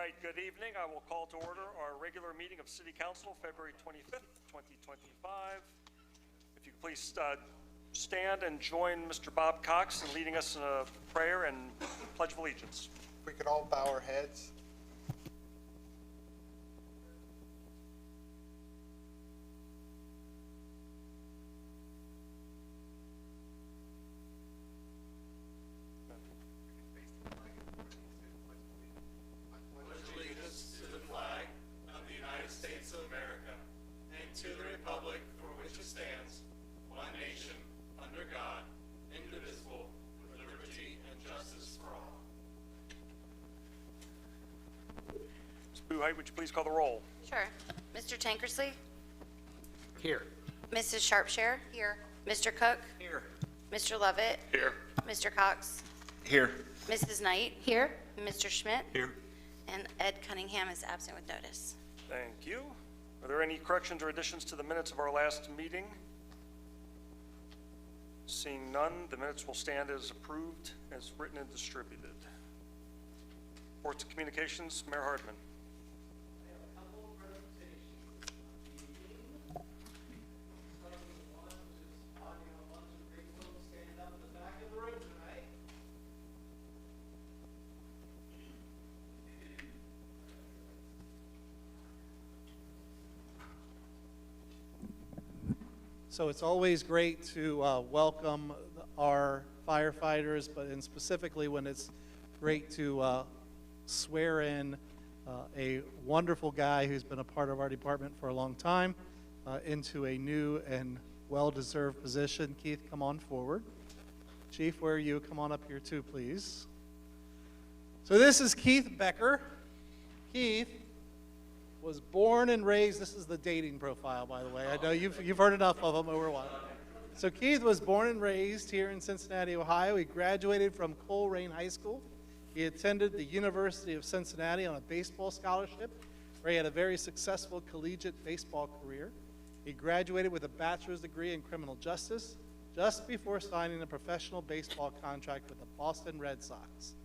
right, good evening. I will call to order our regular meeting of City Council, February 25th, 2025. If you could please stand and join Mr. Bob Cox in leading us in a prayer and Pledge of Allegiance. We could all bow our heads. Would you please call the roll? Sure. Mr. Tankersley? Here. Mrs. Sharpshire? Here. Mr. Cook? Here. Mr. Lovett? Here. Mr. Cox? Here. Mrs. Knight? Here. Mr. Schmidt? Here. And Ed Cunningham is absent with notice. Thank you. Are there any corrections or additions to the minutes of our last meeting? Seeing none, the minutes will stand as approved, as written and distributed. Reports and communications, Mayor Hardman. So it's always great to welcome our firefighters, but specifically when it's great to swear in a wonderful guy who's been a part of our department for a long time into a new and well-deserved position. Keith, come on forward. Chief, where are you? Come on up here too, please. So this is Keith Becker. Keith was born and raised, this is the dating profile, by the way. I know you've heard enough of them over a while. So Keith was born and raised here in Cincinnati, Ohio. He graduated from Coleraine High School. He attended the University of Cincinnati on a baseball scholarship, where he had a very successful collegiate baseball career. He graduated with a bachelor's degree in criminal justice just before signing a professional baseball contract with the Boston Red Sox.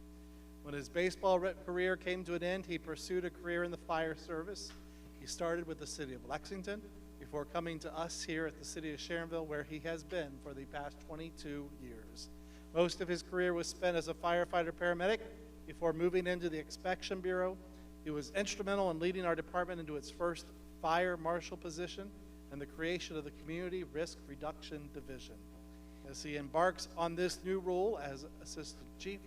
When his baseball career came to an end, he pursued a career in the fire service. He started with the city of Lexington before coming to us here at the city of Sharonville, where he has been for the past 22 years. Most of his career was spent as a firefighter paramedic before moving into the Inspection Bureau. He was instrumental in leading our department into its first fire marshal position and the creation of the Community Risk Reduction Division. As he embarks on this new role as Assistant Chief,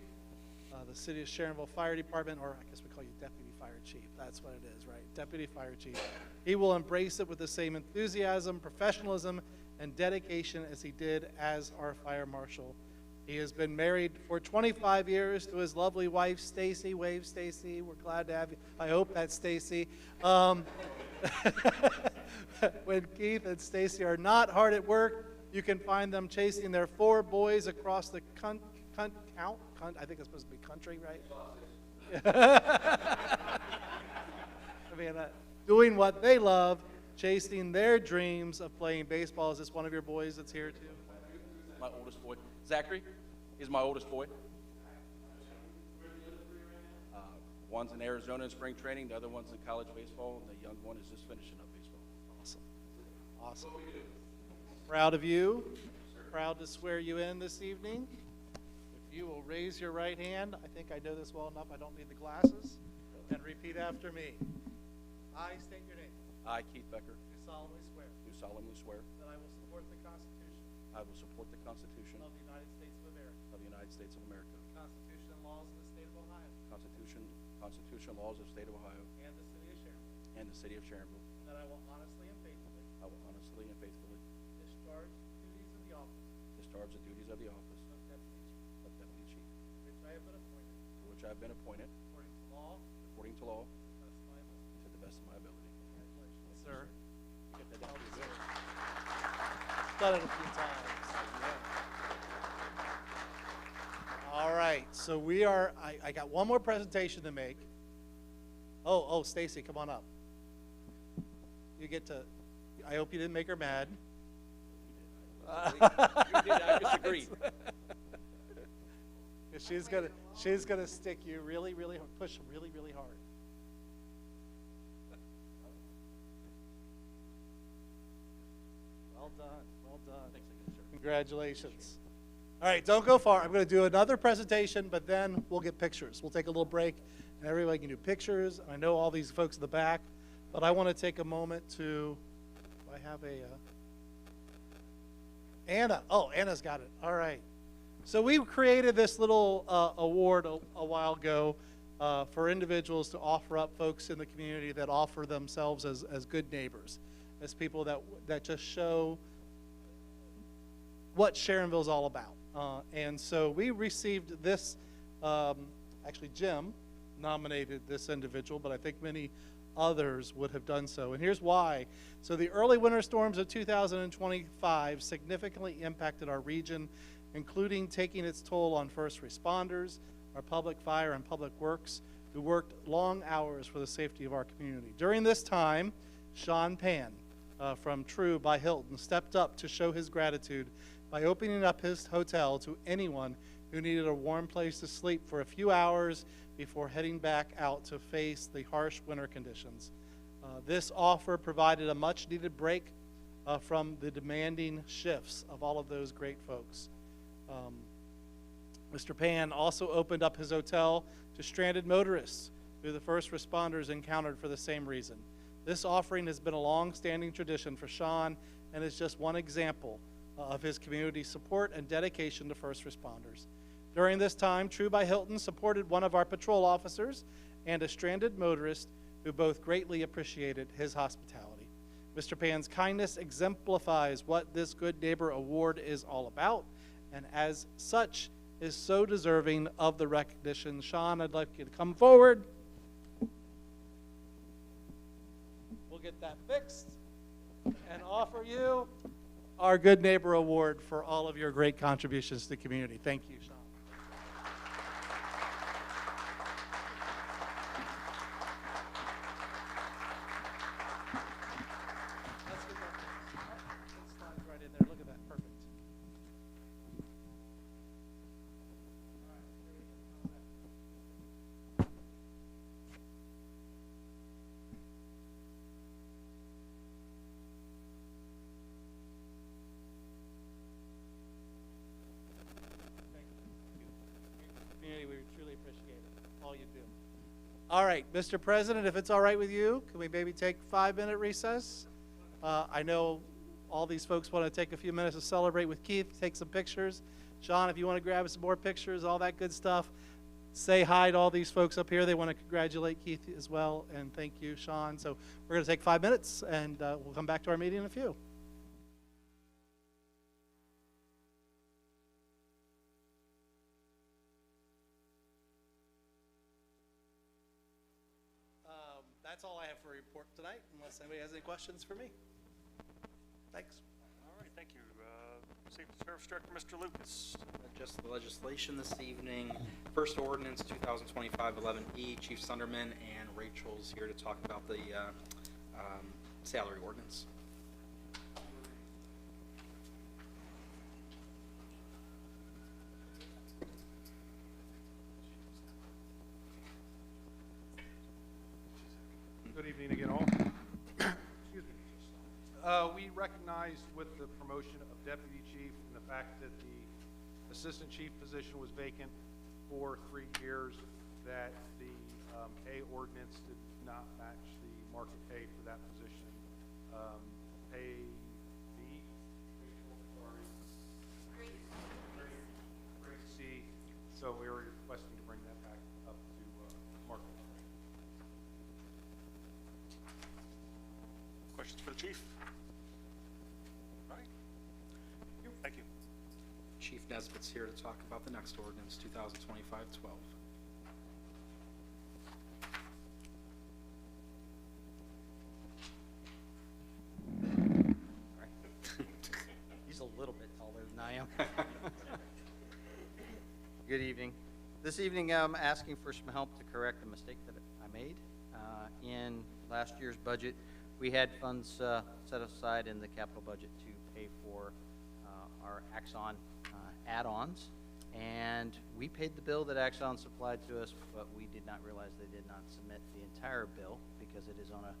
the City of Sharonville Fire Department, or I guess we call you Deputy Fire Chief. That's what it is, right? Deputy Fire Chief. He will embrace it with the same enthusiasm, professionalism, and dedication as he did as our Fire Marshal. He has been married for 25 years to his lovely wife, Stacy. Wave, Stacy. We're glad to have you. I hope that's Stacy. When Keith and Stacy are not hard at work, you can find them chasing their 4 boys across the I think it's supposed to be country, right? I mean, doing what they love, chasing their dreams of playing baseball. Is this one of your boys that's here too? My oldest boy. Zachary is my oldest boy. One's in Arizona in spring training. The other one's in college baseball. And the young one is just finishing up baseball. Awesome. Awesome. Proud of you. Proud to swear you in this evening. If you will raise your right hand, I think I know this well enough, I don't need the glasses, and repeat after me. I state your name. I, Keith Becker, Do solemnly swear that I will support the Constitution I will support the Constitution of the United States of America, of the United States of America, the Constitution and laws of the state of Ohio, Constitution and laws of the state of Ohio, and the city of Sharonville, and the city of Sharonville. and that I will honestly and faithfully I will honestly and faithfully discharge the duties of the office discharge the duties of the office of Deputy Chief, of Deputy Chief, which I have been appointed to which I have been appointed according to law, to the best of my ability. Congratulations, sir. Get that down, please. Done it a few times. All right, so we are, I got one more presentation to make. Oh, Stacy, come on up. You get to, I hope you didn't make her mad. You did, I disagree. She's gonna stick you really, really hard, push really, really hard. Well done, well done. Congratulations. All right, don't go far. I'm going to do another presentation, but then we'll get pictures. We'll take a little break, and everybody can do pictures. I know all these folks in the back, but I want to take a moment to, I have a, Anna. Oh, Anna's got it. All right. So we created this little award a while ago for individuals to offer up folks in the community that offer themselves as good neighbors, as people that just show what Sharonville is all about. And so we received this, actually Jim nominated this individual, but I think many others would have done so. And here's why. So the early winter storms of 2025 significantly impacted our region, including taking its toll on first responders, our public fire and public works, who worked long hours for the safety of our community. During this time, Sean Pan from True by Hilton stepped up to show his gratitude by opening up his hotel to anyone who needed a warm place to sleep for a few hours before heading back out to face the harsh winter conditions. This offer provided a much-needed break from the demanding shifts of all of those great folks. Mr. Pan also opened up his hotel to stranded motorists who the first responders encountered for the same reason. This offering has been a long-standing tradition for Sean and is just one example of his community support and dedication to first responders. During this time, True by Hilton supported one of our patrol officers and a stranded motorist who both greatly appreciated his hospitality. Mr. Pan's kindness exemplifies what this Good Neighbor Award is all about, and as such is so deserving of the recognition. Sean, I'd like you to come forward. We'll get that fixed and offer you our Good Neighbor Award for all of your great contributions to the community. Thank you, Sean. Let's get that fixed. It slides right in there. Look at that. Perfect. All right, here we go. Community, we truly appreciate it, all you do. All right, Mr. President, if it's all right with you, can we maybe take a 5-minute recess? I know all these folks want to take a few minutes to celebrate with Keith, take some pictures. Sean, if you want to grab some more pictures, all that good stuff, say hi to all these folks up here. They want to congratulate Keith as well, and thank you, Sean. So we're going to take 5 minutes, and we'll come back to our meeting in a few. That's all I have for a report tonight, unless anybody has any questions for me. Thanks. All right, thank you. Safety Service Director, Mr. Lucas. Just the legislation this evening. First ordinance 2025-11E. Chief Sunderman and Rachel's here to talk about the salary ordinance. Good evening again, all. Excuse me. We recognized with the promotion of deputy chief and the fact that the assistant chief position was vacant for 3 years, that the pay ordinance did not match the market pay for that position. Pay B, grade C, so we were requesting to bring that back up to market. Questions for the chief? All right. Thank you. Chief Nesbitt's here to talk about the next ordinance 2025-12. He's a little bit taller than I am. Good evening. This evening I'm asking for some help to correct a mistake that I made. In last year's budget, we had funds set aside in the capital budget to pay for our Axon add-ons, and we paid the bill that Axon supplied to us, but we did not realize they did not submit the entire bill because it is on a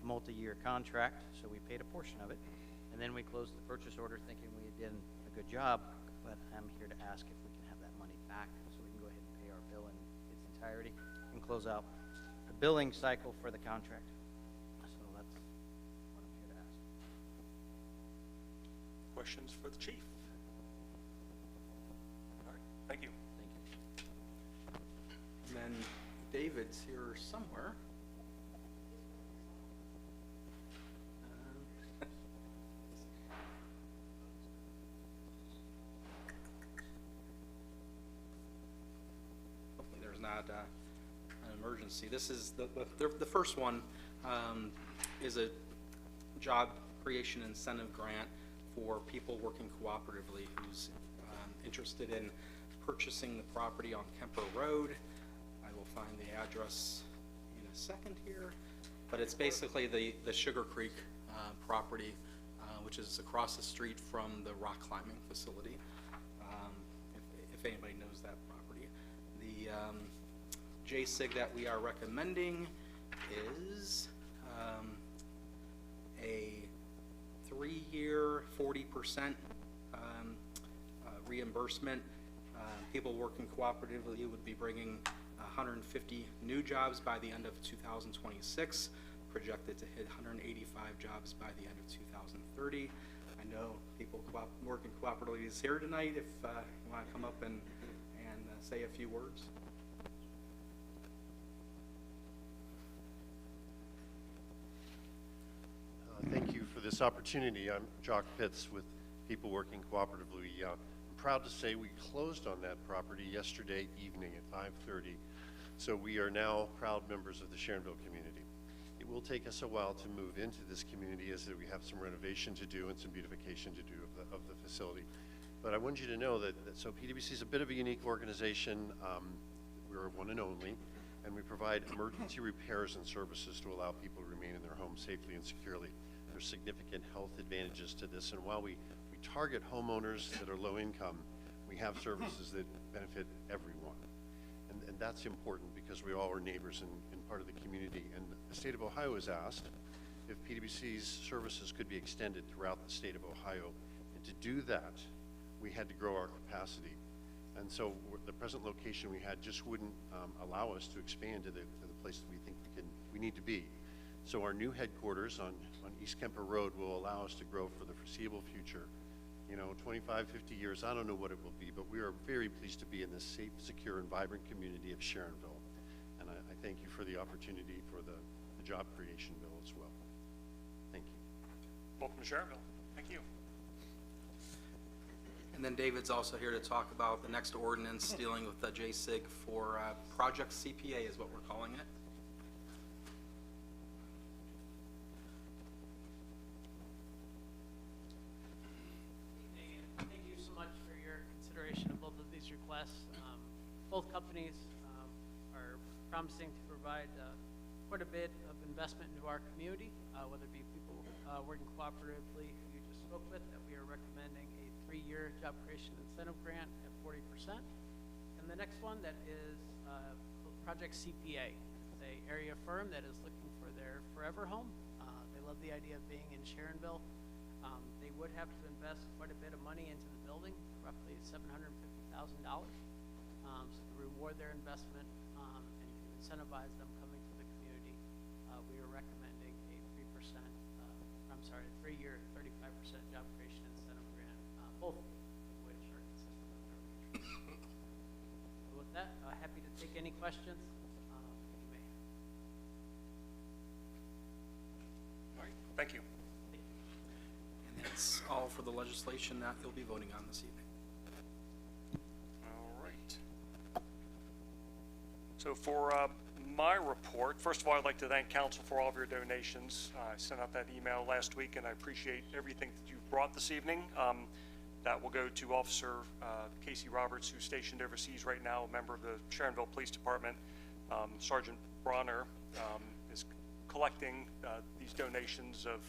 multi-year contract, so we paid a portion of it. And then we closed the purchase order thinking we had done a good job, but I'm here to ask if we can have that money back so we can go ahead and pay our bill in its entirety and close out the billing cycle for the contract. So that's what I'm here to ask. Questions for the chief? All right, thank you. Thank you. And then David's here somewhere. Hopefully there's not an emergency. This is the first one is a job creation incentive grant for people working cooperatively who's interested in purchasing the property on Kemper Road. I will find the address in a second here, but it's basically the Sugar Creek property, which is across the street from the rock climbing facility, if anybody knows that property. The JSIG that we are recommending is a 3-year, 40% reimbursement. People working cooperatively would be bringing 150 new jobs by the end of 2026, projected to hit 185 jobs by the end of 2030. I know people working cooperatively is here tonight if you want to come up and say a few words. Thank you for this opportunity. I'm Jock Pitts with People Working Cooperatively. I'm proud to say we closed on that property yesterday evening at 5:30, so we are now proud members of the Sharonville community. It will take us a while to move into this community as we have some renovation to do and some beautification to do of the facility. But I want you to know that so PWC is a bit of a unique organization. We're one and only, and we provide emergency repairs and services to allow people to remain in their homes safely and securely. There's significant health advantages to this, and while we target homeowners that are low income, we have services that benefit everyone. And that's important because we all are neighbors and part of the community. And the state of Ohio has asked if PWC's services could be extended throughout the state of Ohio. And to do that, we had to grow our capacity. And so the present location we had just wouldn't allow us to expand to the place that we think we need to be. So our new headquarters on East Kemper Road will allow us to grow for the foreseeable future. 25, 50 years, I don't know what it will be, but we are very pleased to be in this safe, secure, and vibrant community of Sharonville. And I thank you for the opportunity for the job creation bill as well. Thank you. Welcome to Sharonville. Thank you. And then David's also here to talk about the next ordinance dealing with the JSIG for Project CPA is what we're calling it. Thank you so much for your consideration of both of these requests. Both companies are promising to provide quite a bit of investment into our community, whether it be people working cooperatively who you just spoke with, that we are recommending a 3-year job creation incentive grant at 40%. And the next one that is Project CPA. It's a area firm that is looking for their forever home. They love the idea of being in Sharonville. They would have to invest quite a bit of money into the building, roughly $750,000. So to reward their investment and to incentivize them coming to the community, we are recommending a 3-year, 35% job creation incentive grant, both of which are consistent with our future. So with that, happy to take any questions you may have. All right, thank you. And that's all for the legislation that you'll be voting on this evening. All right. So for my report, first of all, I'd like to thank council for all of your donations. I sent out that email last week, and I appreciate everything that you've brought this evening. That will go to Officer Casey Roberts, who's stationed overseas right now, a member of the Sharonville Police Department. Sergeant Bronner is collecting these donations of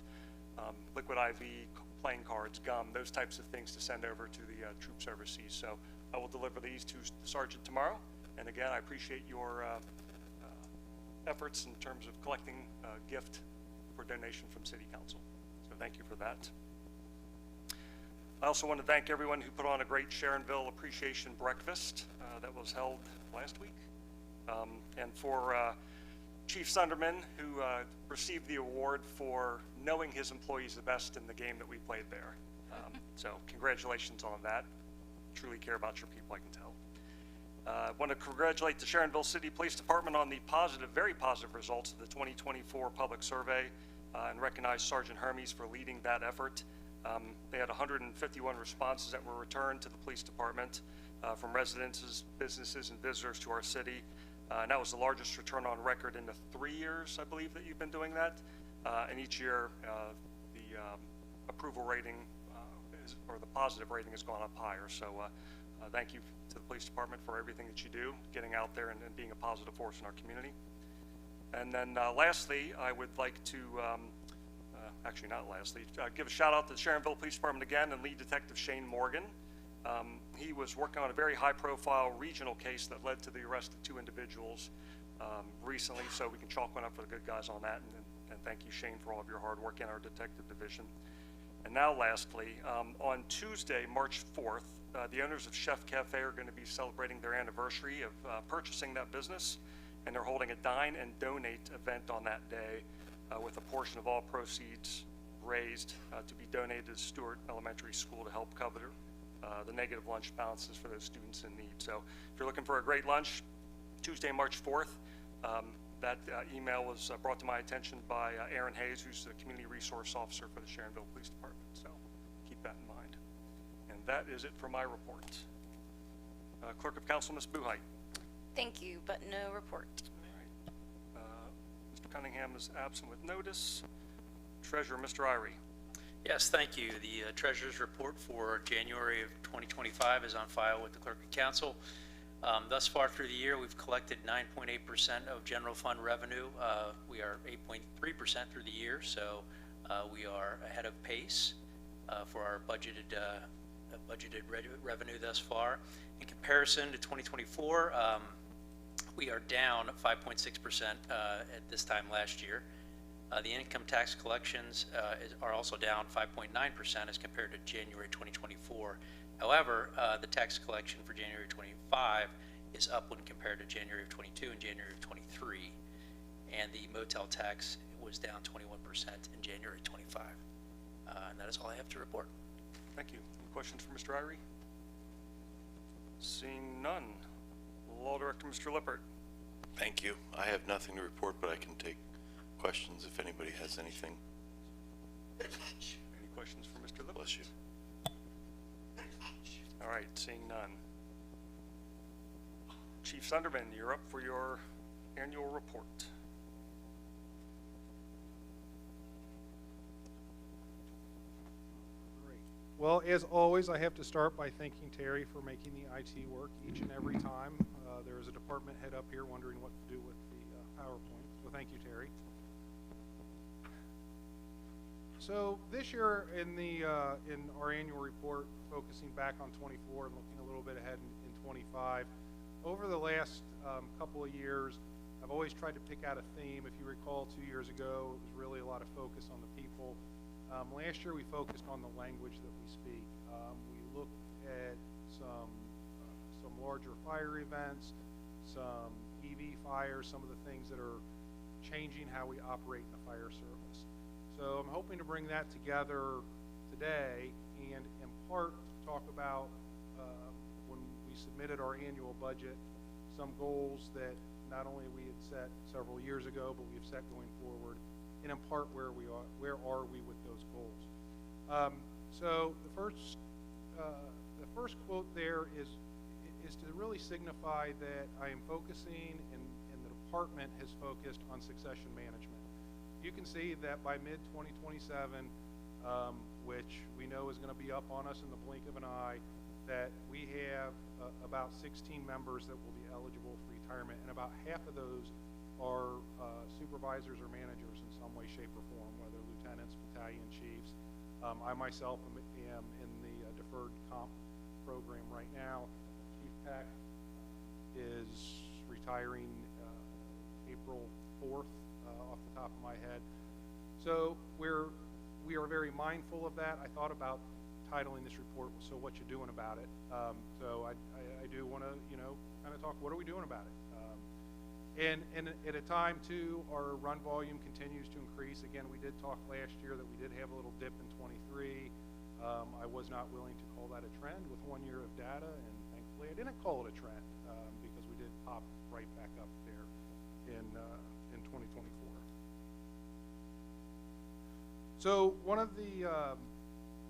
liquid IV, playing cards, gum, those types of things to send over to the troops overseas. So I will deliver these to the sergeant tomorrow. And again, I appreciate your efforts in terms of collecting a gift for donation from City Council. So thank you for that. I also want to thank everyone who put on a great Sharonville Appreciation Breakfast that was held last week. And for Chief Sunderman, who received the award for knowing his employees the best in the game that we played there. So congratulations on that. Truly care about your people, I can tell. I want to congratulate the Sharonville City Police Department on the positive, very positive results of the 2024 public survey and recognize Sergeant Hermes for leading that effort. They had 151 responses that were returned to the police department from residents, businesses, and visitors to our city. And that was the largest return on record in the 3 years, I believe, that you've been doing that. And each year, the approval rating or the positive rating has gone up higher. So thank you to the police department for everything that you do, getting out there and being a positive force in our community. And then lastly, I would like to, actually not lastly, give a shout out to the Sharonville Police Department again and lead detective Shane Morgan. He was working on a very high profile regional case that led to the arrest of 2 individuals recently, so we can chalk one up for the good guys on that. And thank you, Shane, for all of your hard work in our detective division. And now lastly, on Tuesday, March 4th, the owners of Chef Cafe are going to be celebrating their anniversary of purchasing that business, and they're holding a Dine and Donate event on that day with a portion of all proceeds raised to be donated to Stewart Elementary School to help cover the negative lunch balances for those students in need. So if you're looking for a great lunch, Tuesday, March 4th, that email was brought to my attention by Aaron Hayes, who's the Community Resource Officer for the Sharonville Police Department. So keep that in mind. And that is it for my report. Clerk of Council, Ms. Buhite. Thank you, but no report. All right. Mr. Cunningham is absent with notice. Treasurer, Mr. Irie. Yes, thank you. The Treasurer's report for January of 2025 is on file with the Clerk of Council. Thus far through the year, we've collected 9.8% of general fund revenue. We are 8.3% through the year, so we are ahead of pace for our budgeted revenue thus far. In comparison to 2024, we are down 5.6% at this time last year. The income tax collections are also down 5.9% as compared to January 2024. However, the tax collection for January 25 is up when compared to January of 22 and January of 23. And the motel tax was down 21% in January 25. And that is all I have to report. Thank you. Any questions for Mr. Irie? Seeing none. Law Director, Mr. Lippert. Thank you. I have nothing to report, but I can take questions if anybody has anything. Any questions for Mr. Lippert? Bless you. All right, seeing none. Chief Sunderman, you're up for your annual report. Great. Well, as always, I have to start by thanking Terry for making the IT work each and every time. There is a department head up here wondering what to do with the PowerPoint, so thank you, Terry. So this year in our annual report, focusing back on 24 and looking a little bit ahead in 25, over the last couple of years, I've always tried to pick out a theme. If you recall, 2 years ago, it was really a lot of focus on the people. Last year, we focused on the language that we speak. We looked at some larger fire events, some EV fires, some of the things that are changing how we operate in the fire service. So I'm hoping to bring that together today and in part talk about when we submitted our annual budget, some goals that not only we had set several years ago, but we've set going forward, and in part where are we with those goals. So the first quote there is to really signify that I am focusing and the department has focused on succession management. You can see that by mid-2027, which we know is going to be up on us in the blink of an eye, that we have about 16 members that will be eligible for retirement, and about half of those are supervisors or managers in some way, shape, or form, whether lieutenants, battalion chiefs. I myself am in the deferred comp program right now. Chief Peck is retiring April 4th off the top of my head. So we are very mindful of that. I thought about titling this report was "So What You Doing About It?" So I do want to, kind of talk, what are we doing about it? And at a time, too, our run volume continues to increase. Again, we did talk last year that we did have a little dip in 23. I was not willing to call that a trend with 1 year of data, and thankfully I didn't call it a trend because we did pop right back up there in 2024. So one of the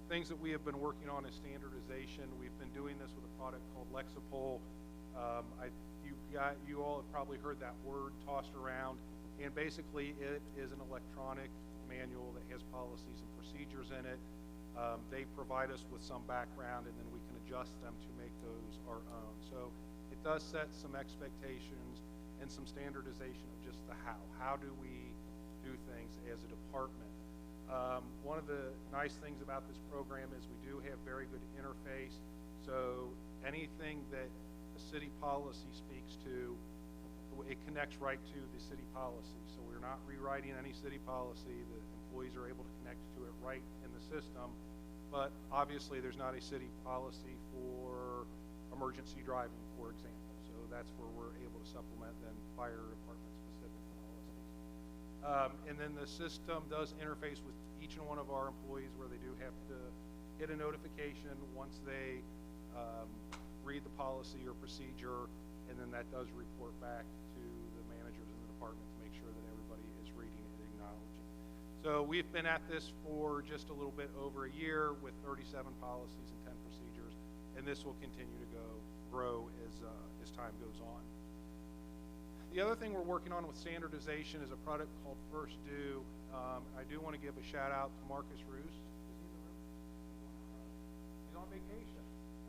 things that we have been working on is standardization. We've been doing this with a product called Lexipol. You all have probably heard that word tossed around, and basically it is an electronic manual that has policies and procedures in it. They provide us with some background, and then we can adjust them to make those our own. So it does set some expectations and some standardization of just the how. How do we do things as a department? One of the nice things about this program is we do have very good interface. So anything that the city policy speaks to, it connects right to the city policy. So we're not rewriting any city policy. The employees are able to connect to it right in the system. But obviously there's not a city policy for emergency driving, for example. So that's where we're able to supplement then fire department specific policies. And then the system does interface with each and one of our employees, where they do have to get a notification once they read the policy or procedure, and then that does report back to the managers in the department to make sure that everybody is reading it and acknowledging. So we've been at this for just a little bit over a year with 37 policies and 10 procedures, and this will continue to grow as time goes on. The other thing we're working on with standardization is a product called First Due. I do want to give a shout out to Marcus Roos. Is he in the room? He's on vacation.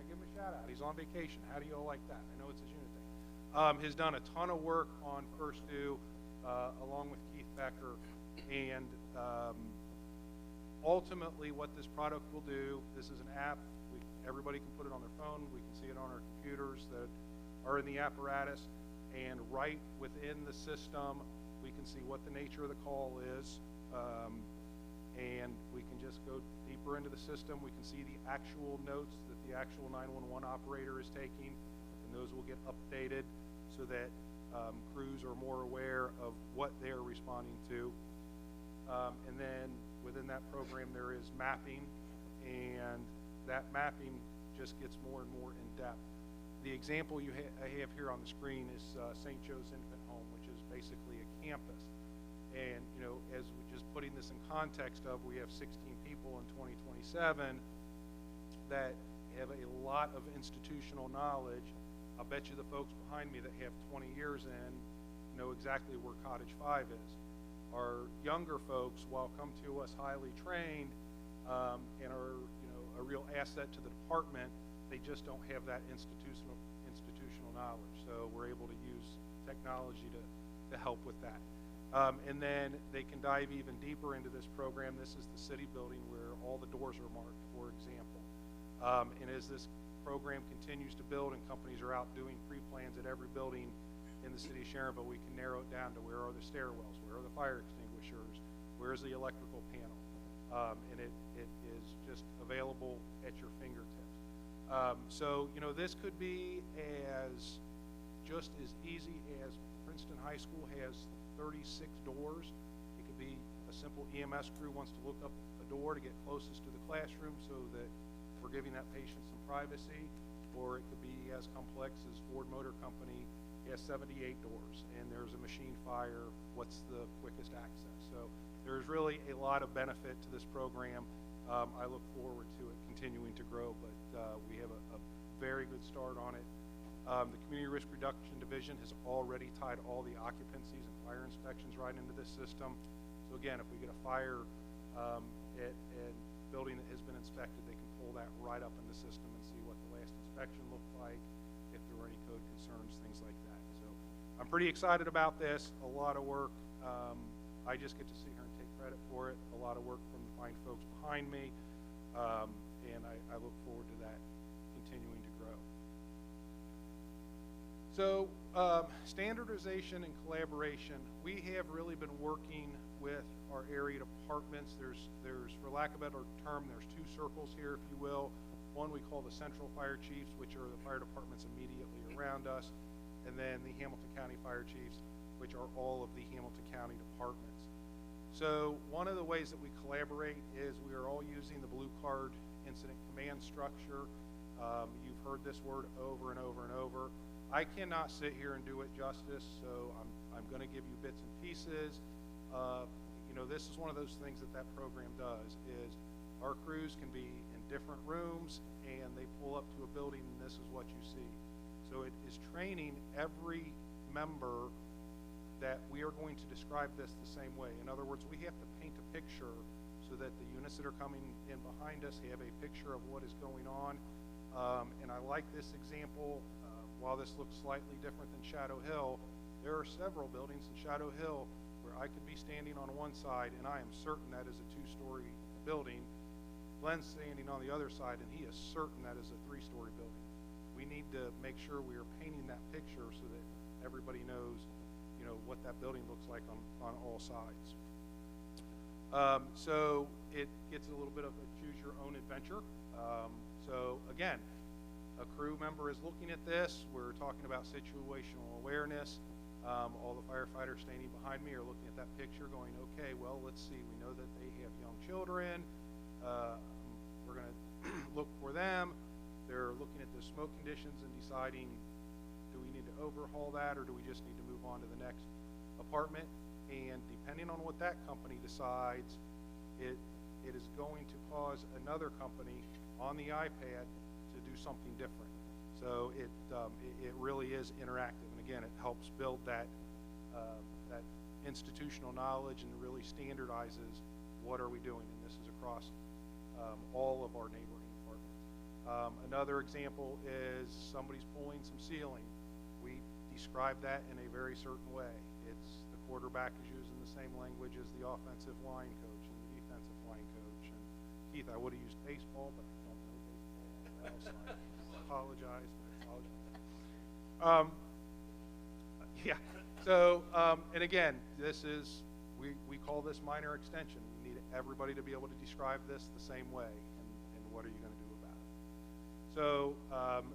Give him a shout out. He's on vacation. How do you all like that? I know it's his unit thing. Has done a ton of work on First Due, along with Keith Becker, and ultimately what this product will do, this is an app. Everybody can put it on their phone. We can see it on our computers that are in the apparatus, and right within the system we can see what the nature of the call is, and we can just go deeper into the system. We can see the actual notes that the actual 911 operator is taking, and those will get updated so that crews are more aware of what they're responding to. And then within that program there is mapping, and that mapping just gets more and more in depth. The example I have here on the screen is St. Joe's Infant Home, which is basically a campus. And, as we just putting this in context of, we have 16 people in 2027 that have a lot of institutional knowledge. I'll bet you the folks behind me that have 20 years in know exactly where Cottage 5 is. Our younger folks, while come to us highly trained and are, a real asset to the department, they just don't have that institutional knowledge. So we're able to use technology to help with that. And then they can dive even deeper into this program. This is the city building where all the doors are marked, for example. And as this program continues to build and companies are out doing pre-plans at every building in the city of Sharonville, we can narrow it down to where are the stairwells, where are the fire extinguishers, where's the electrical panel. And it is just available at your fingertips. So, this could be just as easy as Princeton High School has 36 doors. It could be a simple EMS crew wants to look up a door to get closest to the classroom so that we're giving that patient some privacy, or it could be as complex as Ford Motor Company has 78 doors and there's a machine fire. What's the quickest access? So there's really a lot of benefit to this program. I look forward to it continuing to grow, but we have a very good start on it. The Community Risk Reduction Division has already tied all the occupancies and fire inspections right into this system. So again, if we get a fire at a building that has been inspected, they can pull that right up in the system and see what the last inspection looked like, if there were any code concerns, things like that. So I'm pretty excited about this. A lot of work. I just get to sit here and take credit for it. A lot of work from the fine folks behind me, and I look forward to that continuing to grow. So standardization and collaboration, we have really been working with our area departments. There's, for lack of a better term, there's two circles here, if you will. One we call the central fire chiefs, which are the fire departments immediately around us, and then the Hamilton County Fire Chiefs, which are all of the Hamilton County departments. So one of the ways that we collaborate is we are all using the blue card incident command structure. You've heard this word over and over and over. I cannot sit here and do it justice, so I'm going to give you bits and pieces. You know, this is one of those things that that program does, is our crews can be in different rooms and they pull up to a building and this is what you see. So it is training every member that we are going to describe this the same way. In other words, we have to paint a picture so that the units that are coming in behind us have a picture of what is going on. And I like this example. While this looks slightly different than Shadow Hill, there are several buildings in Shadow Hill where I could be standing on one side and I am certain that is a two-story building. Glenn's standing on the other side and he is certain that is a three-story building. We need to make sure we are painting that picture so that everybody knows, you know, what that building looks like on all sides. So it gets a little bit of a choose your own adventure. So again, a crew member is looking at this. We're talking about situational awareness. All the firefighters standing behind me are looking at that picture going, okay, well, let's see. We know that they have young children. We're going to look for them. They're looking at the smoke conditions and deciding, do we need to overhaul that or do we just need to move on to the next apartment? And depending on what that company decides, it is going to cause another company on the iPad to do something different. So it really is interactive, and again, it helps build that that institutional knowledge and really standardizes what are we doing, and this is across all of our neighboring departments. Another example is somebody's pulling some ceiling. We describe that in a very certain way. It's the quarterback is using the same language as the offensive line coach and the defensive line coach. And Keith, I would have used baseball, but I don't know baseball. So I apologize. Yeah. So, and again, this is, we call this minor extension. We need everybody to be able to describe this the same way. And what are you going to do about it? So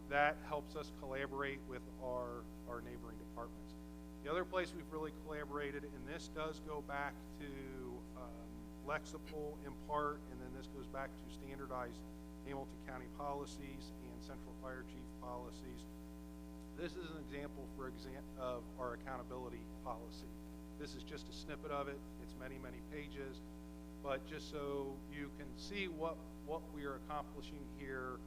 that helps us collaborate with our neighboring departments. The other place we've really collaborated, and this does go back to Lexipol in part, and then this goes back to standardized Hamilton County policies and Central Fire Chief policies. This is an example of our accountability policy. This is just a snippet of it. It's many, many pages, but just so you can see what we are accomplishing here,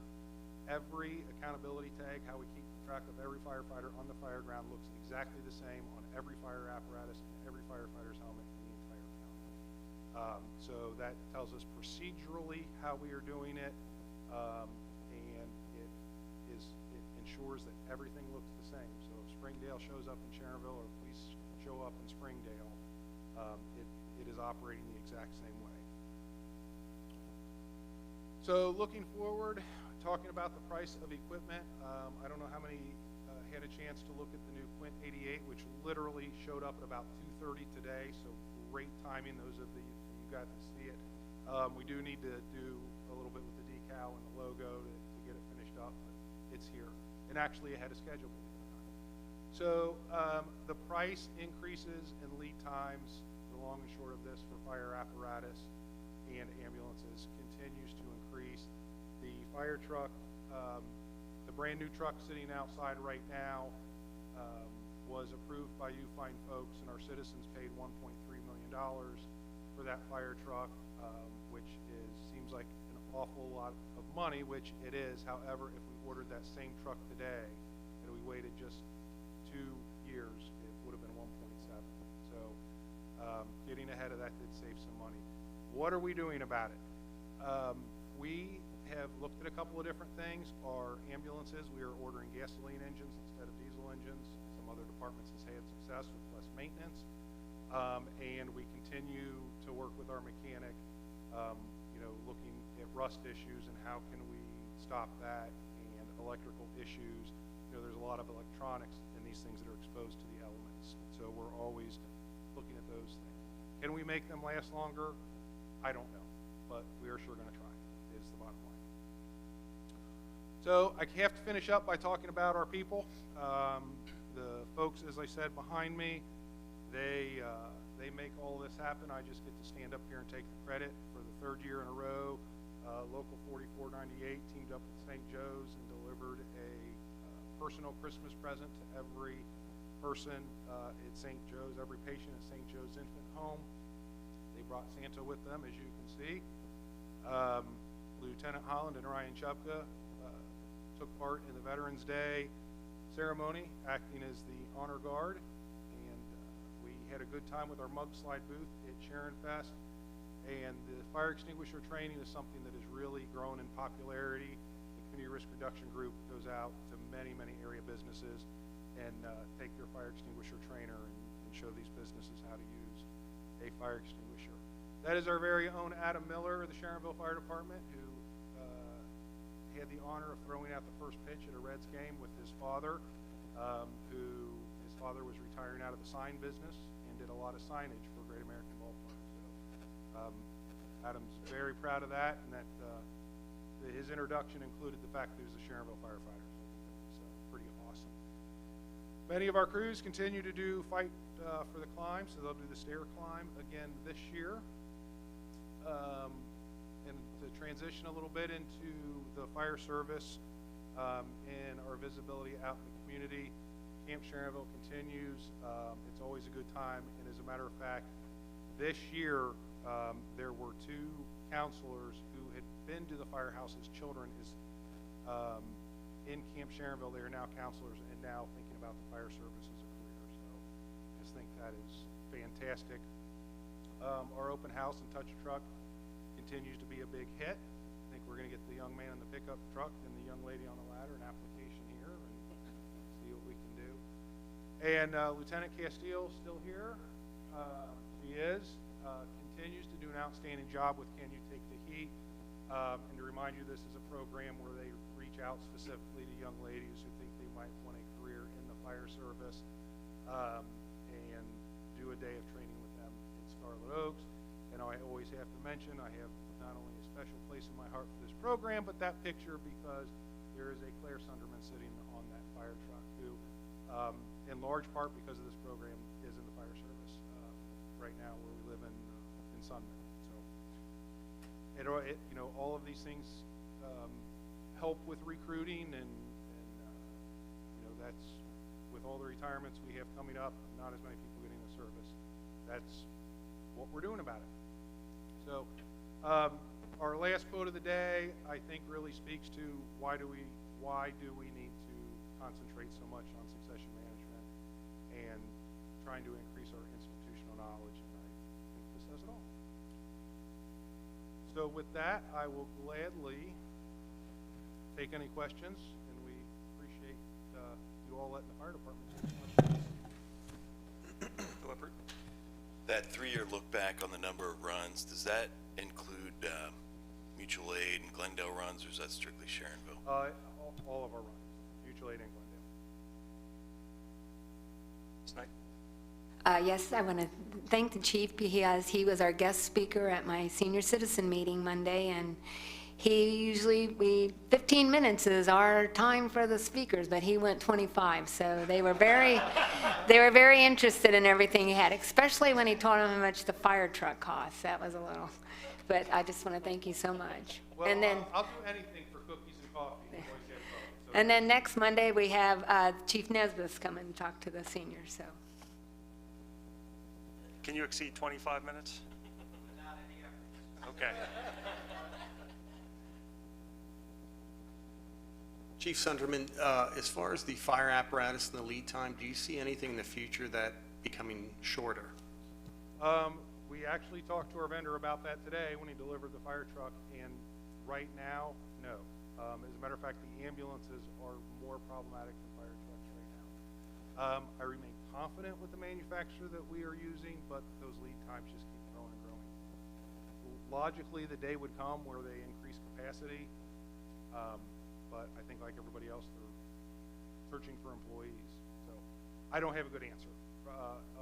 every accountability tag, how we keep track of every firefighter on the fire ground, looks exactly the same on every fire apparatus and every firefighter's helmet in the entire county. So that tells us procedurally how we are doing it, and it ensures that everything looks the same. So if Springdale shows up in Sharonville or police show up in Springdale, it is operating the exact same way. So looking forward, talking about the price of equipment, I don't know how many had a chance to look at the new Quint 88, which literally showed up at about 2:30 today, so great timing, those of you got to see it. We do need to do a little bit with the decal and the logo to get it finished up, but it's here, and actually ahead of schedule. So the price increases and lead times, the long and short of this for fire apparatus and ambulances continues to increase. The fire truck, the brand new truck sitting outside right now was approved by you fine folks, and our citizens paid $1.3 million for that fire truck, which seems like an awful lot of money, which it is. However, if we ordered that same truck today and we waited just 2 years, it would have been 1.7. So getting ahead of that did save some money. What are we doing about it? We have looked at a couple of different things. Our ambulances, we are ordering gasoline engines instead of diesel engines. Some other departments has had success with less maintenance. And we continue to work with our mechanic, looking at rust issues and how can we stop that, and electrical issues. there's a lot of electronics in these things that are exposed to the elements. So we're always looking at those things. Can we make them last longer? I don't know, but we are sure going to try, is the bottom line. So I have to finish up by talking about our people. The folks, as I said, behind me, they make all this happen. I just get to stand up here and take the credit. For the third year in a row, Local 4498 teamed up with St. Joe's and delivered a personal Christmas present to every person at St. Joe's, every patient at St. Joe's Infant Home. They brought Santa with them, as you can see. Lieutenant Holland and Ryan Chupka took part in the Veterans Day ceremony, acting as the honor guard, and we had a good time with our mugslide booth at Sharonfest. And the fire extinguisher training is something that has really grown in popularity. The Community Risk Reduction Group goes out to many, many area businesses and take their fire extinguisher trainer and show these businesses how to use a fire extinguisher. That is our very own Adam Miller of the Sharonville Fire Department, who had the honor of throwing out the first pitch at a Reds game with his father, his father was retiring out of the sign business and did a lot of signage for Great American Ballpark. So Adam's very proud of that, and that his introduction included the fact that he was a Sharonville firefighter. So that was pretty awesome. Many of our crews continue to fight for the climb, so they'll do the stair climb again this year. And to transition a little bit into the fire service and our visibility out in the community, Camp Sharonville continues. It's always a good time, and as a matter of fact, this year there were 2 counselors who had been to the firehouse as children in Camp Sharonville. They are now counselors and now thinking about the fire service as a career. So I just think that is fantastic. Our open house and touch a truck continues to be a big hit. I think we're going to get the young man in the pickup truck and the young lady on the ladder an application here and see what we can do. And Lieutenant Castile still here. She continues to do an outstanding job with Can You Take the Heat? And to remind you, this is a program where they reach out specifically to young ladies who think they might want a career in the fire service and do a day of training with them in Scarlet Oaks. And I always have to mention, I have not only a special place in my heart for this program, but that picture, because there is a Claire Sunderman sitting on that fire truck who, in large part because of this program, is in the fire service right now where we live in Sunman. So, all of these things help with recruiting, and that's with all the retirements we have coming up, not as many people getting the service. That's what we're doing about it. So our last quote of the day, I think, really speaks to why do we need to concentrate so much on succession management and trying to increase our institutional knowledge, and I think this says it all. So with that, I will gladly take any questions, and we appreciate you all letting the fire department take questions. That 3-year look back on the number of runs, does that include mutual aid and Glendale runs, or is that strictly Sharonville? All of our runs, mutual aid and Glendale. Yes, I want to thank the chief because he was our guest speaker at my senior citizen meeting Monday, and he usually 15 minutes is our time for the speakers, but he went 25, so they were very interested in everything he had, especially when he told them how much the fire truck costs. That was a little, but I just want to thank you so much. Well, and then I'll do anything for cookies and coffee. Yeah. Always get a phone, so. And then next Monday we have Chief Nesbitt come and talk to the seniors. So. Can you exceed 25 minutes? Okay. Chief Sunderman, as far as the fire apparatus and the lead time, do you see anything in the future that becoming shorter? We actually talked to our vendor about that today when he delivered the fire truck, and right now, no. As a matter of fact, the ambulances are more problematic than fire trucks right now. I remain confident with the manufacturer that we are using, but those lead times just keep growing and growing. Logically, the day would come where they increase capacity, but I think like everybody else, they're searching for employees. So I don't have a good answer,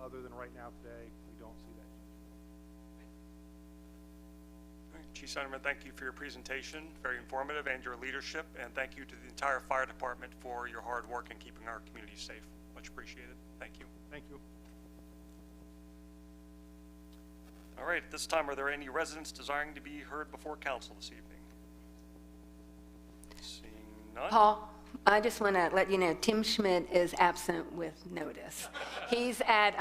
other than right now today, we don't see that change. All right, Chief Sonderman, thank you for your presentation, very informative, and your leadership, and thank you to the entire fire department for your hard work in keeping our community safe. Much appreciated. Thank you. Thank you. All right, at this time, are there any residents desiring to be heard before council this evening? Seeing none? Paul, I just want to let you know, Tim Schmidt is absent with notice. He's at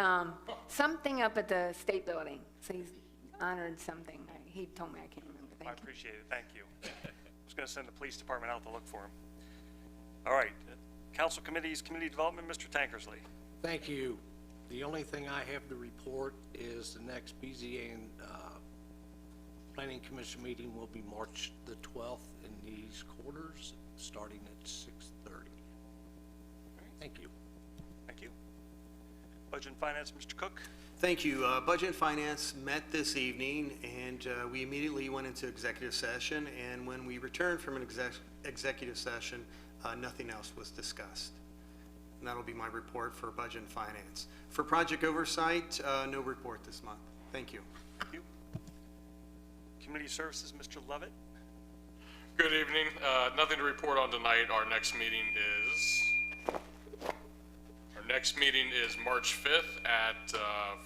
something up at the state building, so he's honored something. He told me, I can't remember. I Thank you. appreciate it, thank you. I was going to send the police department out to look for him. All right, council committees, community development, Mr. Tankersley. Thank you. The only thing I have to report is the next BZA and Planning Commission meeting will be March the 12th in these quarters, starting at 6:30. Thank you. Thank you. Budget and Finance, Mr. Cook. Thank you. Budget and Finance met this evening, and we immediately went into executive session, and when we returned from an executive session, nothing else was discussed. And that'll be my report for Budget and Finance. For Project Oversight, no report this month. Thank you. Thank you. Community Services, Mr. Levitt. Good evening. Nothing to report on tonight. Our next meeting is March 5th at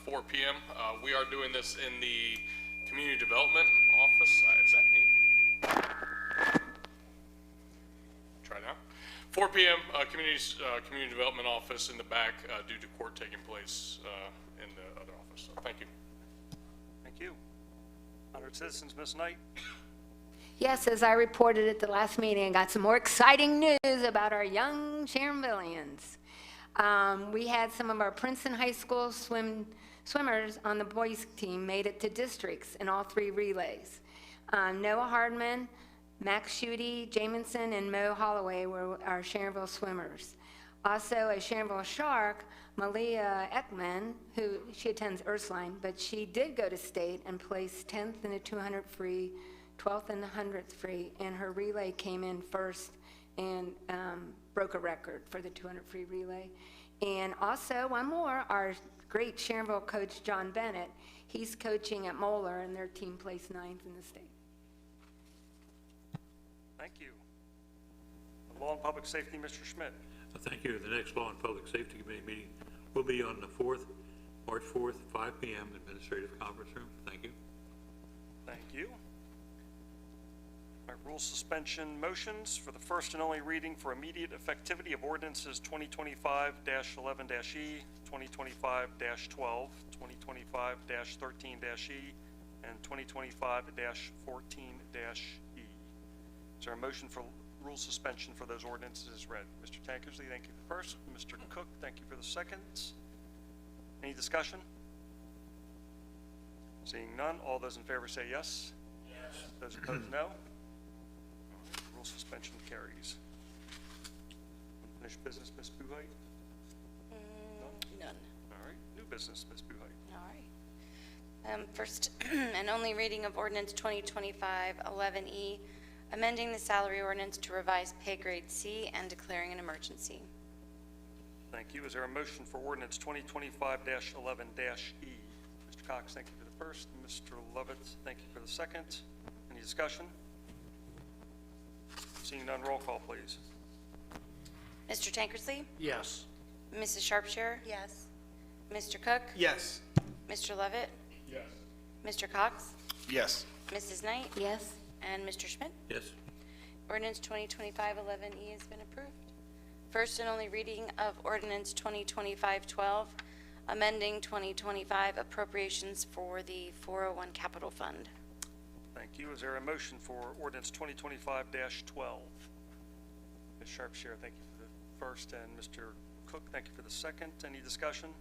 4 p.m. We are doing this in the Community Development Office. Is that me? Try now. 4 p.m. Community Development Office in the back due to court taking place in the other office. So thank you. Thank you. Honored citizens, Ms. Knight. Yes, as I reported at the last meeting, I got some more exciting news about our young Sharonvillians. We had some of our Princeton High School swimmers on the boys team made it to districts in all 3 relays. Noah Hardman, Max Schutte, Jamison, and Mo Holloway were our Sharonville swimmers. Also, a Sharonville Shark, Malia Ekman, who she attends Ursuline, but she did go to state and placed 10th in the 200 free, 12th in the 100th free, and her relay came in first and broke a record for the 200 free relay. And also, one more, our great Sharonville coach, John Bennett, he's coaching at Moeller, and their team placed 9th in the state. Thank you. Law and Public Safety, Mr. Schmidt. Thank you. The next Law and Public Safety Committee meeting will be on the 4th, March 4th, 5 p.m. Administrative Conference Room. Thank you. Thank you. All right, rule suspension motions for the first and only reading for immediate effectivity of ordinances 2025-11-E, 2025-12, 2025-13-E, and 2025-14-E. Is there a motion for rule suspension for those ordinances as read? Mr. Tankersley, thank you for the first. Mr. Cook, thank you for the second. Any discussion? Seeing none, all those in favor say yes. Yes. Those opposed, no. Rule suspension carries. Unfinished business, Ms. Buhite? None. All right. New business, Ms. Buhite. All right. First and only reading of ordinance 2025-11E, amending the salary ordinance to revise pay grade C and declaring an emergency. Thank you. Is there a motion for ordinance 2025-11-E? Mr. Cox, thank you for the first. Mr. Levitt, thank you for the second. Any discussion? Seeing none, roll call, please. Mr. Tankersley? Yes. Mrs. Sharpshire? Yes. Mr. Cook? Yes. Mr. Levitt? Yes. Mr. Cox? Yes. Mrs. Knight? Yes. And Mr. Schmidt? Yes. Ordinance 2025-11E has been approved. First and only reading of ordinance 2025-12, amending 2025 appropriations for the 401 Capital Fund. Thank you. Is there a motion for ordinance 2025-12? Ms. Sharpshire, thank you for the first, and Mr. Cook, thank you for the second. Any discussion?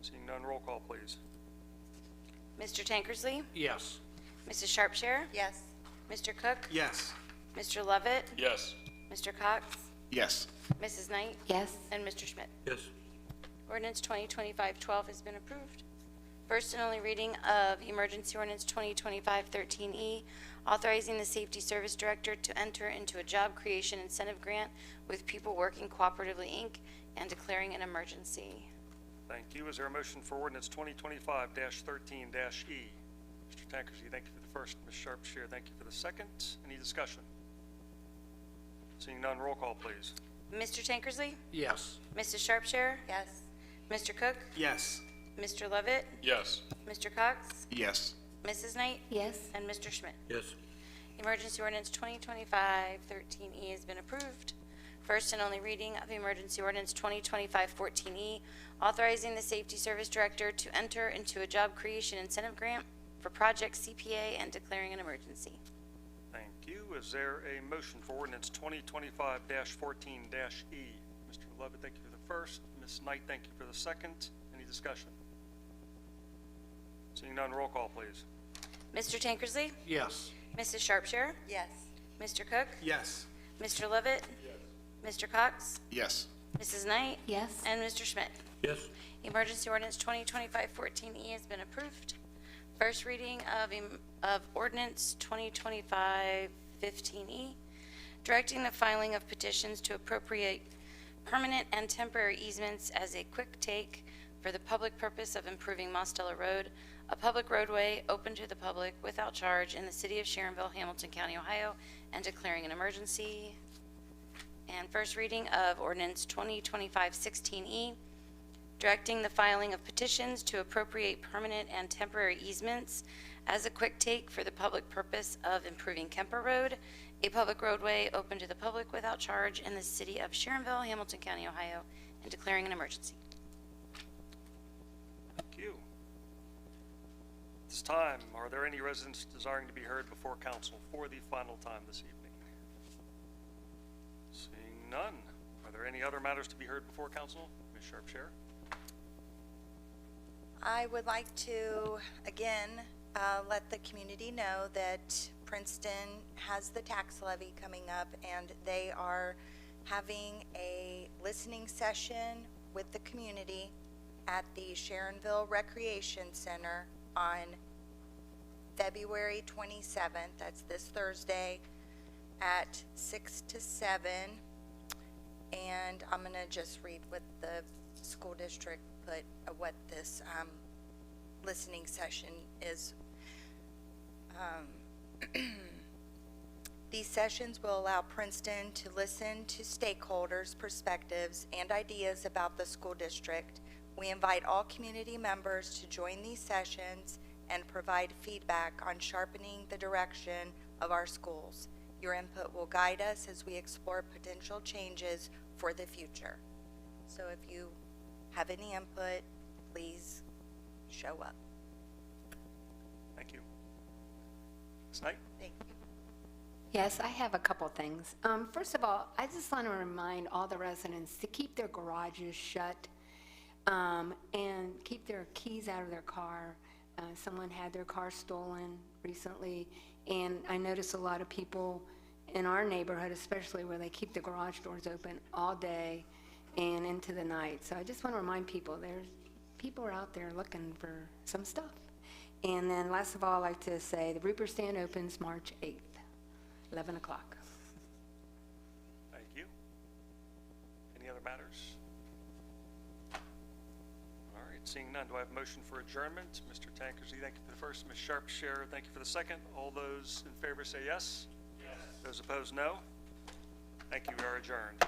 Seeing none, roll call, please. Mr. Tankersley? Yes. Mrs. Sharpshire? Yes. Mr. Cook? Yes. Mr. Levitt? Yes. Mr. Cox? Yes. Mrs. Knight? Yes. And Mr. Schmidt? Yes. Ordinance 2025-12 has been approved. First and only reading of Emergency Ordinance 2025-13E, authorizing the Safety Service Director to enter into a job creation incentive grant with People Working Cooperatively, Inc., and declaring an emergency. Thank you. Is there a motion for ordinance 2025-13-E? Mr. Tankersley, thank you for the first. Ms. Sharpshire, thank you for the second. Any discussion? Seeing none, roll call, please. Mr. Tankersley? Yes. Mrs. Sharpshire? Yes. Mr. Cook? Yes. Mr. Lovett? Yes. Mr. Cox? Yes. Mrs. Knight? Yes. And Mr. Schmidt? Yes. Emergency Ordinance 2025-13E has been approved. First and only reading of Emergency Ordinance 2025-14E, authorizing the Safety Service Director to enter into a job creation incentive grant for Project CPA and declaring an emergency. Thank you. Is there a motion for ordinance 2025-14-E? Mr. Lovett, thank you for the first. Ms. Knight, thank you for the second. Any discussion? Seeing none, roll call, please. Mr. Tankersley? Yes. Mrs. Sharpshire? Yes. Mr. Cook? Yes. Mr. Lovett? Mr. Cox? Yes. Mrs. Knight? Yes. And Mr. Schmidt? Yes. Emergency Ordinance 2025-14E has been approved. First reading of Ordinance 2025-15E, directing the filing of petitions to appropriate permanent and temporary easements as a quick take for the public purpose of improving Mostella Road, a public roadway open to the public without charge in the city of Sharonville, Hamilton County, Ohio, and declaring an emergency. And first reading of Ordinance 2025-16E, directing the filing of petitions to appropriate permanent and temporary easements as a quick take for the public purpose of improving Kemper Road, a public roadway open to the public without charge in the city of Sharonville, Hamilton County, Ohio, and declaring an emergency. Thank you. At this time, are there any residents desiring to be heard before council for the final time this evening? Seeing none. Are there any other matters to be heard before council? Ms. Sharpshire? I would like to, again, let the community know that Princeton has the tax levy coming up, and they are having a listening session with the community at the Sharonville Recreation Center on February 27th. That's this Thursday at 6 to 7. And I'm going to just read what the school district put, what this listening session is. These sessions will allow Princeton to listen to stakeholders' perspectives and ideas about the school district. We invite all community members to join these sessions and provide feedback on sharpening the direction of our schools. Your input will guide us as we explore potential changes for the future. So if you have any input, please show up. Thank you. Ms. Knight? Thank you. Yes, I have a couple things. First of all, I just want to remind all the residents to keep their garages shut and keep their keys out of their car. Someone had their car stolen recently, and I notice a lot of people in our neighborhood, especially where they keep the garage doors open all day and into the night. So I just want to remind people, there's people are out there looking for some stuff. And then last of all, I'd like to say the Rupert Stand opens March 8th, 11 o'clock. Thank you. Any other matters? All right, seeing none, do I have a motion for adjournment? Mr. Tankersley, thank you for the first. Ms. Sharpshire, thank you for the second. All those in favor say yes. Yes. Those opposed, no. Thank you. We are adjourned.